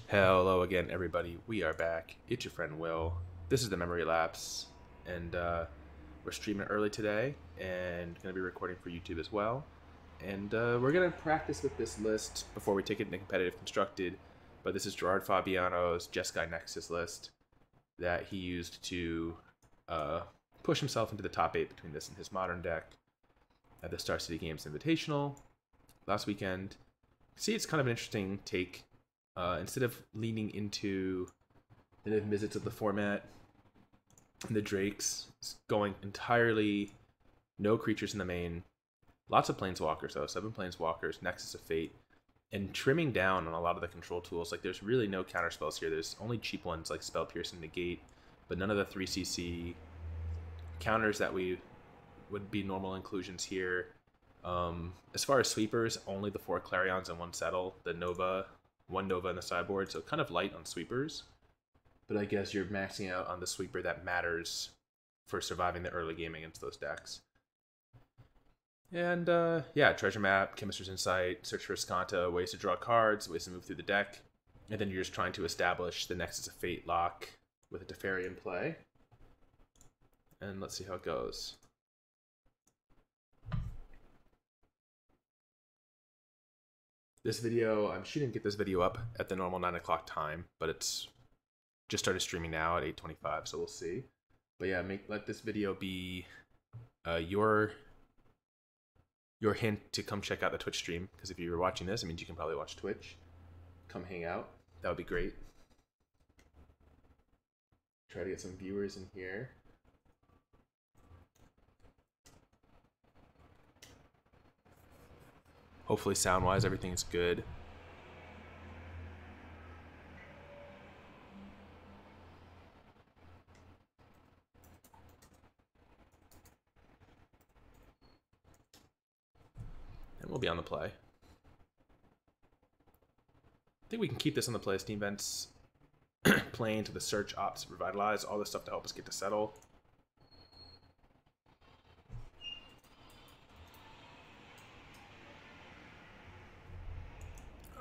Hello again, everybody. We are back. It's your friend Will. This is the Memory Lapse, and we're streaming early today, and going to be recording for YouTube as well. And we're going to practice with this list before we take it into competitive constructed. But this is Gerard Fabiano's Jeskai Nexus list that he used to push himself into the top 8 between this and his modern deck at the Star City Games Invitational last weekend. See, it's kind of an interesting take. Instead of leaning into the visits of the format and the Drakes, it's going entirely no creatures in the main. Lots of Planeswalkers, though. 7 Planeswalkers, Nexus of Fate, and trimming down on a lot of the control tools. Like, there's really no counter spells here. There's only cheap ones like Spell Pierce and Negate, but none of the 3CC counters that we would be normal inclusions here. As far as sweepers, only the 4 Clarions and 1 Settle, the Nova. 1 Nova in the sideboard, so kind of light on sweepers. But I guess you're maxing out on the sweeper that matters for surviving the early game against those decks. And yeah, Treasure Map, Chemister's Insight, Search for Azcanta, ways to draw cards, ways to move through the deck. And then you're just trying to establish the Nexus of Fate lock with a Teferi in play. And let's see how it goes. This video, I'm shooting to get this video up at the normal 9 o'clock time, but it's just started streaming now at 8:25, so we'll see. But yeah, let this video be your hint to come check out the Twitch stream, because if you're watching this, it means you can probably watch Twitch. Come hang out. That would be great. Try to get some viewers in here. Hopefully sound-wise everything's good. And we'll be on the play. I think we can keep this on the play. Steam Vents playing to the search, ops, revitalize, all this stuff to help us get to settle.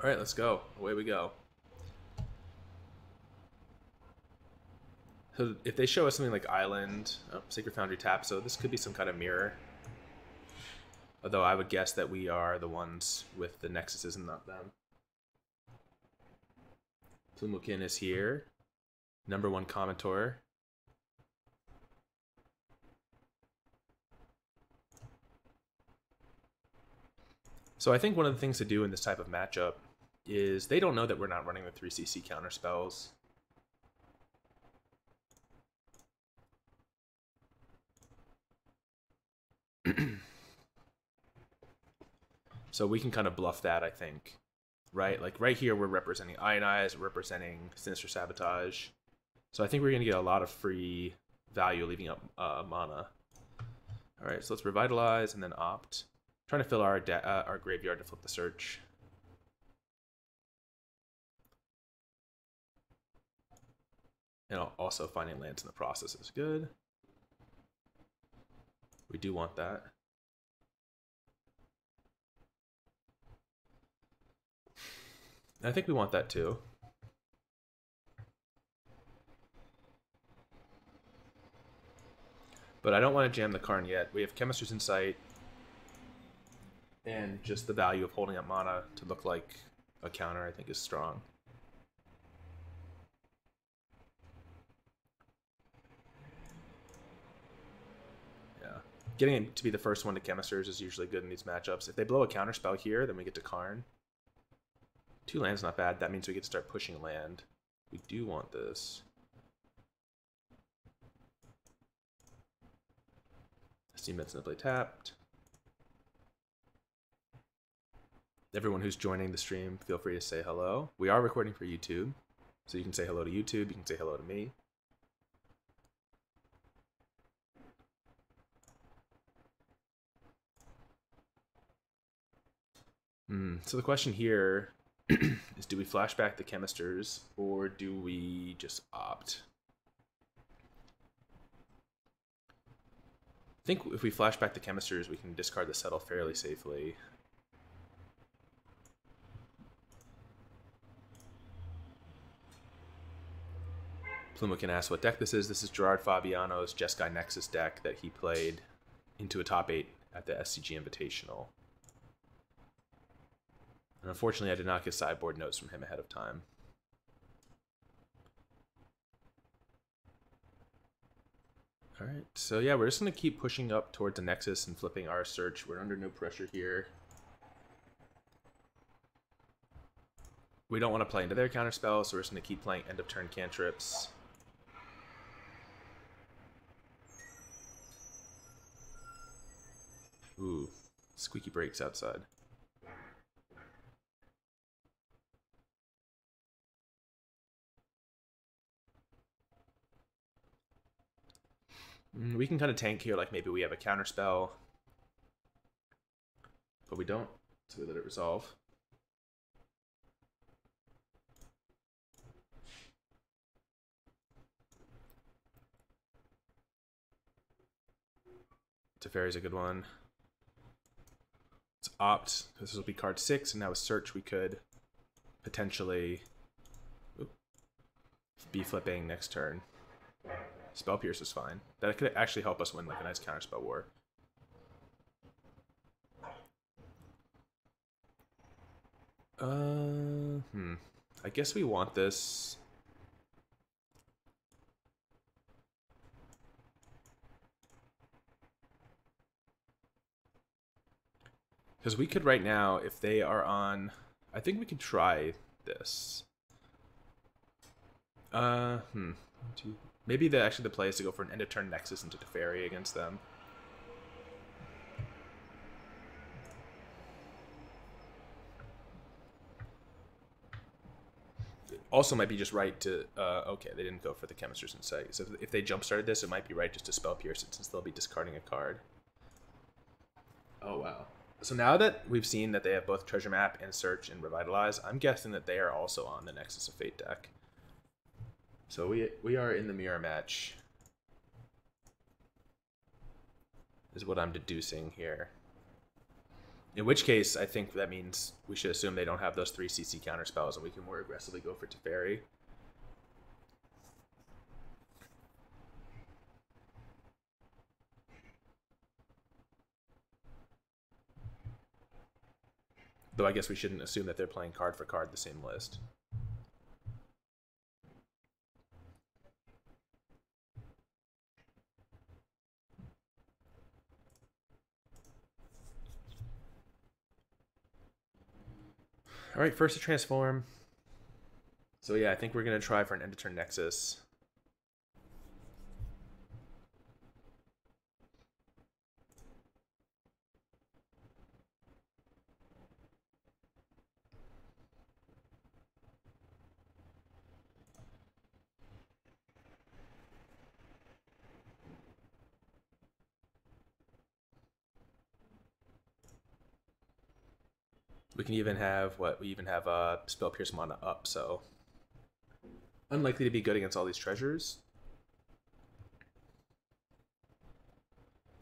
All right, let's go. Away we go. So if they show us something like Island, Sacred Foundry tap, so this could be some kind of mirror. Although I would guess that we are the ones with the Nexuses and not them. Plumukin is here. #1 commentor. So I think one of the things to do in this type of matchup is they don't know that we're not running the 3CC counter spells. So we can kind of bluff that, I think. Right? Like right here we're representing Ionize, we're representing Sinister Sabotage. So I think we're going to get a lot of free value leaving up mana. Alright, so let's Revitalize and then opt. Trying to fill our graveyard to flip the search. And also finding lands in the process is good. We do want that. And I think we want that too. But I don't want to jam the Karn yet. We have Chemister's Insight. And just the value of holding up mana to look like a counter, I think, is strong. Yeah. Getting it to be the first one to Chemisters is usually good in these matchups. If they blow a counter spell here, then we get to Karn. 2 lands not bad. That means we get to start pushing land. We do want this. Steam Vents simply tapped. Everyone who's joining the stream, feel free to say hello. We are recording for YouTube, so you can say hello to YouTube, you can say hello to me. So the question here is, do we flashback the Chemisters, or do we just opt? I think if we flashback the Chemisters, we can discard the Settle fairly safely. Pluma can ask what deck this is. This is Gerard Fabiano's Jeskai Nexus deck that he played into a top 8 at the SCG Invitational. And unfortunately, I did not get sideboard notes from him ahead of time. Alright, so yeah, we're just going to keep pushing up towards the Nexus and flipping our search. We're under no pressure here. We don't want to play into their counterspell, so we're just going to keep playing end of turn cantrips. Ooh, squeaky brakes outside. We can kind of tank here, like maybe we have a counterspell, but we don't, so we let it resolve. Teferi's a good one. Let's opt. This will be card 6, and now with search we could potentially be flipping next turn. Spell Pierce is fine. That could actually help us win like a nice counterspell war. I guess we want this. Because we could right now, if they are on, I think we could try this. Maybe actually the play is to go for an end of turn Nexus into Teferi against them. It also might be just right to, okay, they didn't go for the Chemister's Insight. So if they jump started this, it might be right just to Spell Pierce it, since they'll be discarding a card. Oh, wow. So now that we've seen that they have both Treasure Map and Search and Revitalize, I'm guessing that they are also on the Nexus of Fate deck. So we are in the mirror match, is what I'm deducing here. In which case, I think that means we should assume they don't have those 3 CC counterspells, and we can more aggressively go for Teferi. Though I guess we shouldn't assume that they're playing card for card the same list. Alright, first to transform. So yeah, I think we're going to try for an end of turn Nexus. We can even have, we even have Spell Pierce mana up, so unlikely to be good against all these treasures.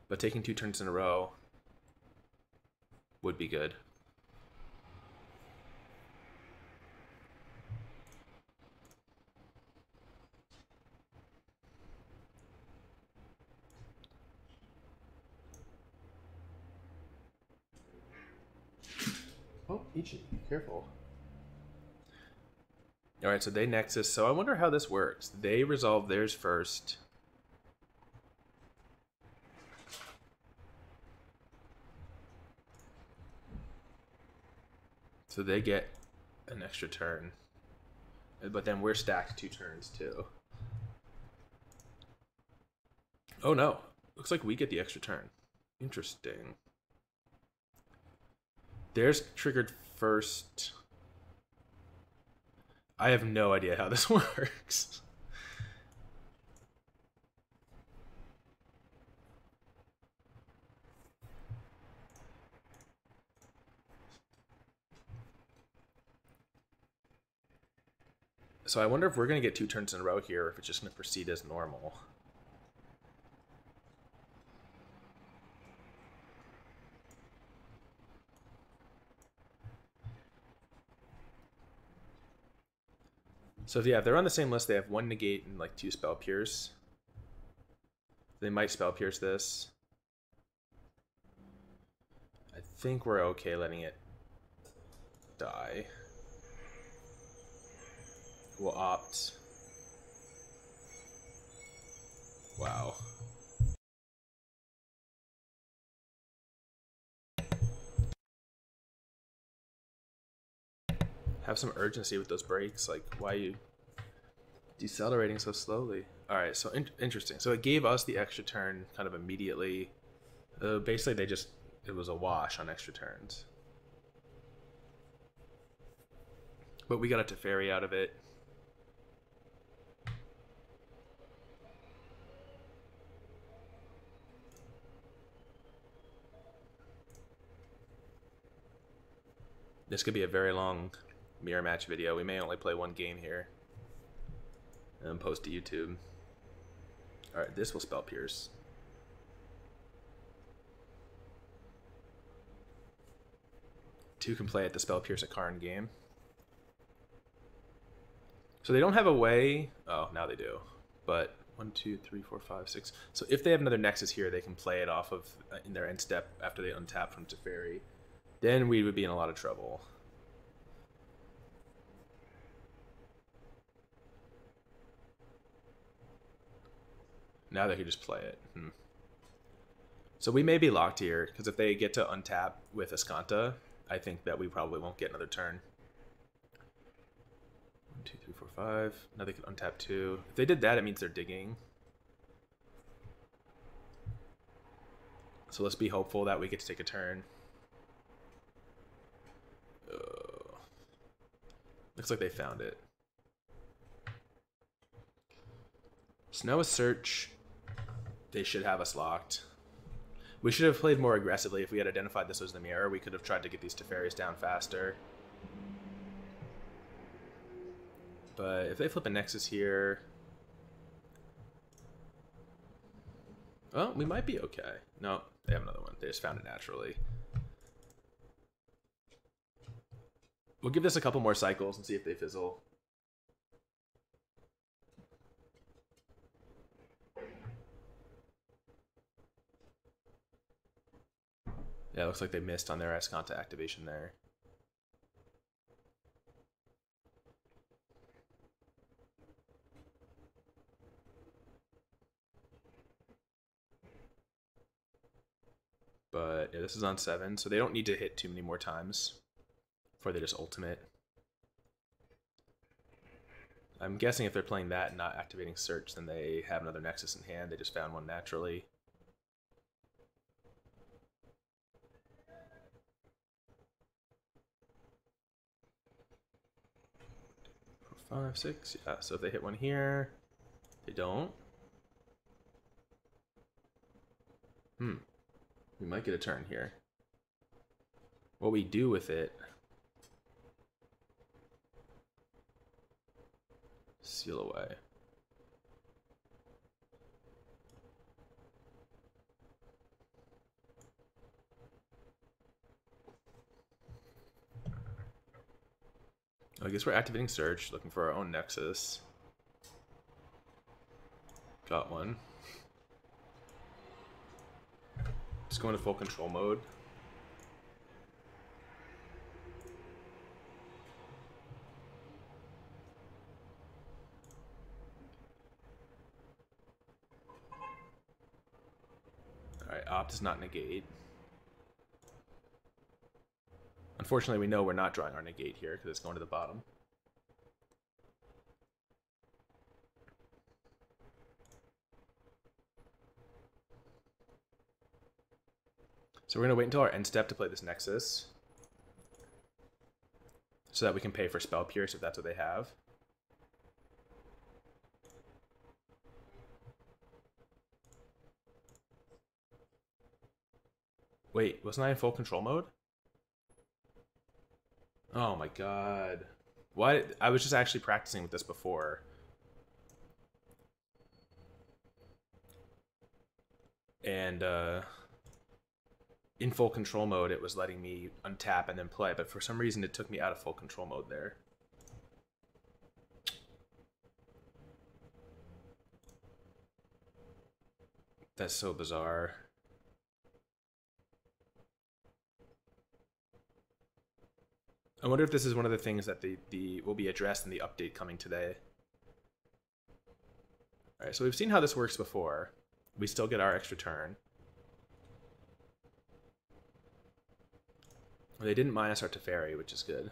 But taking 2 turns in a row would be good. Oh, Ichi, careful. Alright, so they Nexus. So I wonder how this works. They resolve theirs first. So they get an extra turn. But then we're stacked 2 turns too. Oh no. Looks like we get the extra turn. Interesting. Theirs triggered first. I have no idea how this works. So I wonder if we're going to get 2 turns in a row here, or if it's just going to proceed as normal. So yeah, if they're on the same list, they have 1 negate and like 2 spell pierce. They might spell pierce this. I think we're okay letting it die. We'll opt. Wow. Have some urgency with those breaks. Like, why are you decelerating so slowly? Alright, so interesting. So it gave us the extra turn kind of immediately. Basically, it was a wash on extra turns. But we got a Teferi out of it. This could be a very long mirror match video. We may only play 1 game here and post to YouTube. Alright, this will spell pierce. Two can play at the spell pierce a Karn game. So they don't have a way. Oh, now they do. But 1, 2, 3, 4, 5, 6. So if they have another Nexus here, they can play it off of in their end step after they untap from Teferi. Then we would be in a lot of trouble. Now they could just play it. So we may be locked here, because if they get to untap with Azcanta, I think that we probably won't get another turn. 1, 2, 3, 4, 5. Now they can untap 2. If they did that, it means they're digging. So let's be hopeful that we get to take a turn. Looks like they found it. So now with search, they should have us locked. We should have played more aggressively. If we had identified this was the mirror, we could have tried to get these Teferis down faster. But if they flip a Nexus here... Well, we might be okay. No, they have another one. They just found it naturally. We'll give this a couple more cycles and see if they fizzle. Yeah, it looks like they missed on their Azcanta activation there. But yeah, this is on 7, so they don't need to hit too many more times before they just ultimate. I'm guessing if they're playing that and not activating search, then they have another Nexus in hand. They just found one naturally. 5, 6, yeah, so if they hit one here, they don't. We might get a turn here. What we do with it... Seal away. I guess we're activating search, looking for our own Nexus. Got one. Just going to full control mode. Alright, opt does not negate. Unfortunately, we know we're not drawing our negate here because it's going to the bottom. So we're going to wait until our end step to play this Nexus, so that we can pay for Spell Pierce if that's what they have. Wait, wasn't I in full control mode? Oh my god. Why? I was just actually practicing with this before. And in full control mode, it was letting me untap and then play, but for some reason it took me out of full control mode there. That's so bizarre. I wonder if this is one of the things that will be addressed in the update coming today. Alright, so we've seen how this works before. We still get our extra turn. Well, they didn't minus our Teferi, which is good.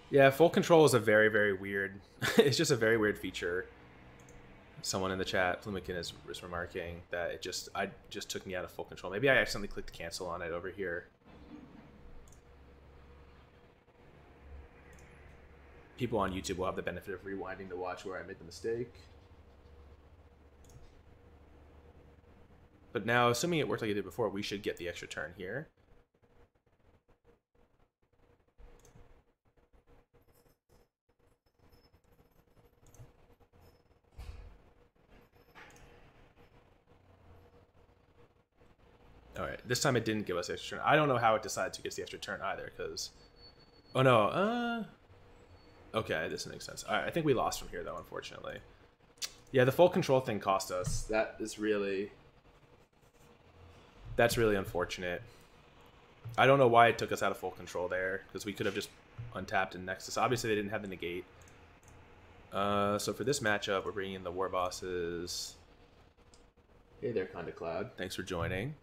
Yeah, full control is a very, very weird... it's just a very weird feature. Someone in the chat, Flumikin, is remarking that it just took me out of full control. Maybe I accidentally clicked cancel on it over here. People on YouTube will have the benefit of rewinding to watch where I made the mistake. But now, assuming it worked like it did before, we should get the extra turn here. Alright, this time it didn't give us extra turn. I don't know how it decided to get the extra turn either, because... Oh no, okay, this makes sense. Alright, I think we lost from here though, unfortunately. Yeah, the full control thing cost us. That's really unfortunate. I don't know why it took us out of full control there, because we could have just untapped in Nexus. Obviously, they didn't have the negate. So for this matchup, we're bringing in the Warbosses. Hey there, Kinda Cloud. Thanks for joining.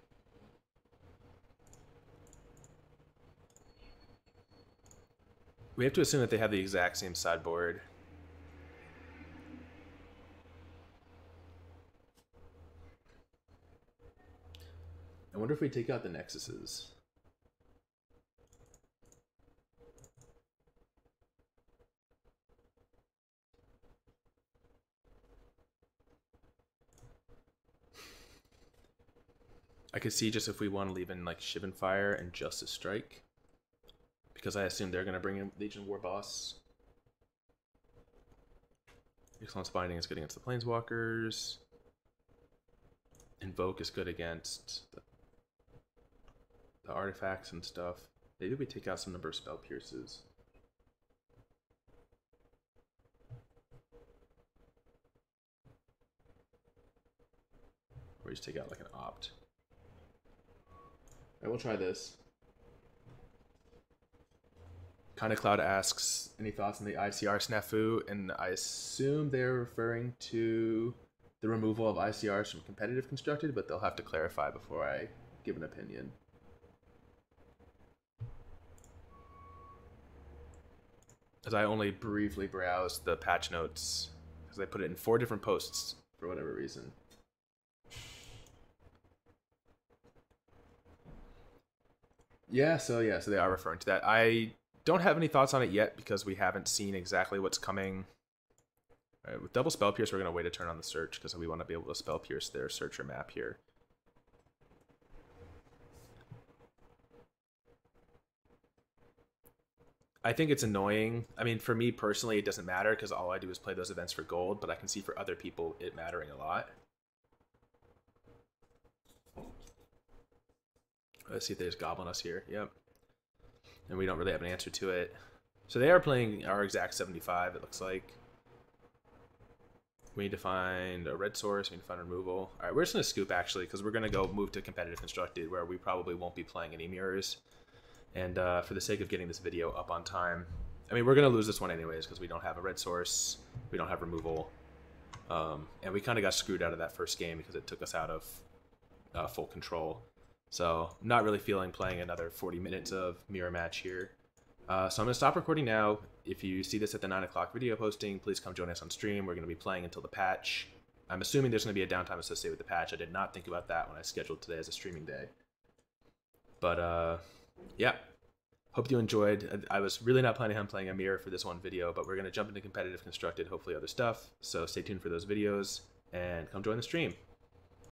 We have to assume that they have the exact same sideboard. I wonder if we take out the Nexuses. I could see just if we want to leave in like Shivan Fire and Justice Strike, because I assume they're going to bring in Legion Warboss. Ixalan's Binding is good against the Planeswalkers. Invoke is good against the artifacts and stuff. Maybe we take out some number of Spell Pierces. Or just take out like an opt. Alright, we'll try this. Kinda Cloud asks, any thoughts on the ICR snafu? And I assume they're referring to the removal of ICRs from competitive constructed, but they'll have to clarify before I give an opinion. As I only briefly browsed the patch notes, because I put it in 4 different posts for whatever reason. So they are referring to that. I don't have any thoughts on it yet because we haven't seen exactly what's coming. Right, with double Spell Pierce, we're going to wait a turn on the search because we want to be able to Spell Pierce their searcher map here. I think it's annoying. I mean, for me personally, it doesn't matter because all I do is play those events for gold, but I can see for other people it mattering a lot. Let's see if there's Goblin us here. Yep. And we don't really have an answer to it. So they are playing our exact 75, it looks like. We need to find a red source. We need to find removal. All right, we're just going to scoop, actually, because we're going to go move to competitive constructed, where we probably won't be playing any mirrors. And for the sake of getting this video up on time, I mean, we're going to lose this one anyways, because we don't have a red source. We don't have removal. And we kind of got screwed out of that first game because it took us out of full control. So I'm not really feeling playing another 40 minutes of mirror match here. So I'm going to stop recording now. If you see this at the 9 o'clock video posting, please come join us on stream. We're going to be playing until the patch. I'm assuming there's going to be a downtime associated with the patch. I did not think about that when I scheduled today as a streaming day. But yeah, hope you enjoyed. I was really not planning on playing a mirror for this one video, but we're going to jump into competitive constructed, hopefully other stuff. So stay tuned for those videos and come join the stream.